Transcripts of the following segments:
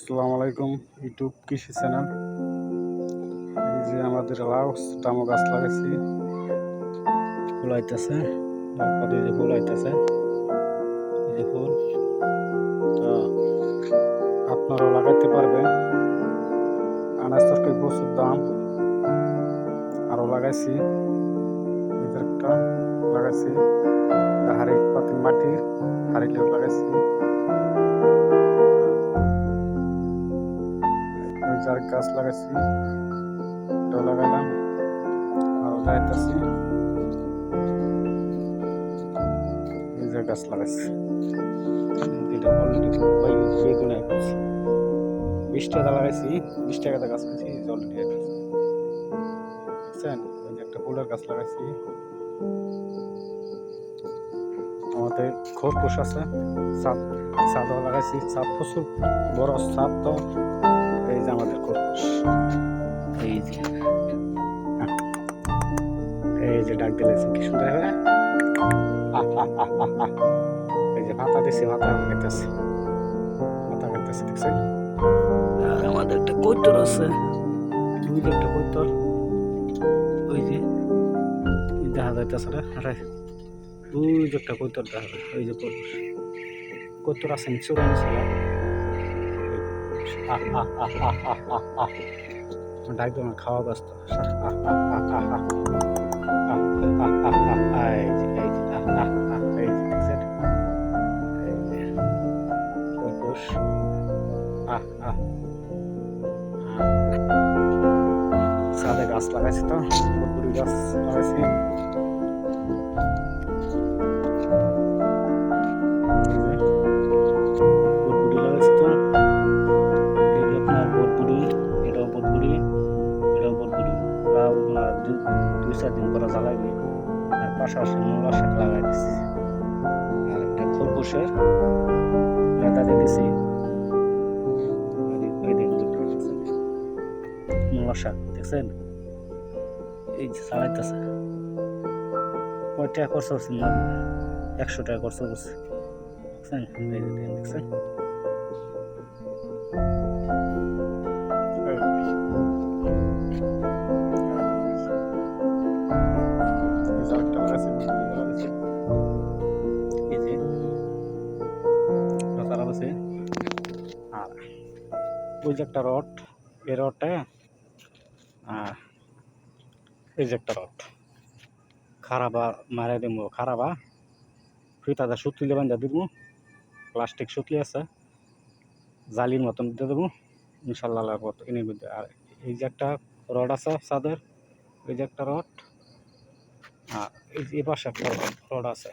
আসসালামু আলাইকুম ইউটিউব কৃষি চ্যানেল। এই যে আমাদের লাউ টামো গাছ লাগাইছি, ফুল আইতেছে, এই যে ফুল আইতেছে, এই যে ফুল। তা আপনারাও লাগাইতে পারবেন। আনাজ তরকারি প্রচুর দাম। আরও লাগাইছি, এই যে একটা লাগাইছি, হাড়ি পাতি মাটির হাড়ি লাগাইছি। ওই যে আরেক গাছ লাগাইছি, এটাও লাগাইলাম, আরও লাগাইতেছি। এই যে গাছ লাগাইছি, এটা অলরেডি বেগুন আইতেছে। 20 টাকা লাগাইছি, 20 টাকাতে গাছ লাগাইছি, অলরেডি আইতেছে। দেখছেন, ওই যে একটা ফুলের গাছ লাগাইছি। আমাদের খরগোশ আছে, ছাদও লাগাইছি, ছাদ প্রচুর বড় ছাদ। তো এই যে আমাদের খরগোশ, এই যে ডাক দিলেছে কি সুন্দর হবে। এই যে ভাতা দিচ্ছে, ভাতা খাইতেছে, ভাতা খাইতেছে, দেখছেন। আর আমাদের একটা কৈতর আছে, দুই একটা কৈতর, ওই যে দেখা যাইতেছে না। আরে দুই একটা কৈতর দেখা যায়, ওই যে কৈতর আছে চুরা নিচে। ডাক দেবো না, খাওয়া ব্যস্ত। ছাদে গাছ লাগাইছি, তো বরবরি গাছ লাগাইছি। বরবরি লাগাইছি, তো এই যে আপনার বরবরি, এটাও বরবরি, এটাও বরবরি। লাউ 2-4 দিন পরে জ্বালাইবে। আর পাশাপাশি মূলা শাক লাগাই দিচ্ছি। আর একটা খরগোশের লেদা দিয়ে দিছি, মূলা শাক দেখছেন। এই যে চালাইতেছে, কয় টাকা খরচ হচ্ছে, 100 টাকা খরচ করছে, দেখছেন। দেখছেন, আর ওই যে একটা রড, এই রডটা, আর এই যে একটা রড খারাপা মারা দিব, খারাপা ফিতাতে সুতলি বান্ধা দিব, প্লাস্টিক সুতলি আছে, জালির মতন দিয়ে দেবো, ইনশাল্লাহ এনের মধ্যে। আর এই যে একটা রড আছে ছাদের, এই যে একটা রড, আর এই যে পাশে একটা রড আছে,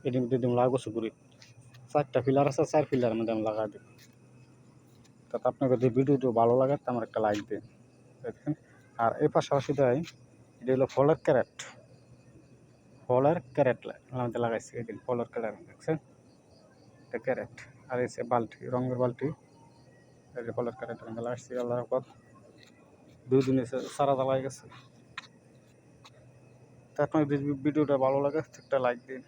এটির মধ্যে দিব লাগবো সুপুরি। 4টা পিলার আছে, 4 পিলারের মধ্যে আমি লাগাই দিব। তাতে আপনাকে যদি ভিডিওটি ভালো লাগে তো আমার একটা লাইক দিন, দেখেন। আর এই পাশাপাশি দেয়, এটা হলো ফলের ক্যারেট, ফলের ক্যারেট আমাদের লাগাইছি এদিন, ফলের ক্যারেট দেখছেন, এটা ক্যারেট। আর এই যে বালতি, রঙের বালতি, এই যে ফলের ক্যারেট আমাদের লাগাইছি। আল্লাহর পর 2 দিন এসে সারা জ্বালাই গেছে। তো আপনার যদি ভিডিওটা ভালো লাগে একটা লাইক দিন।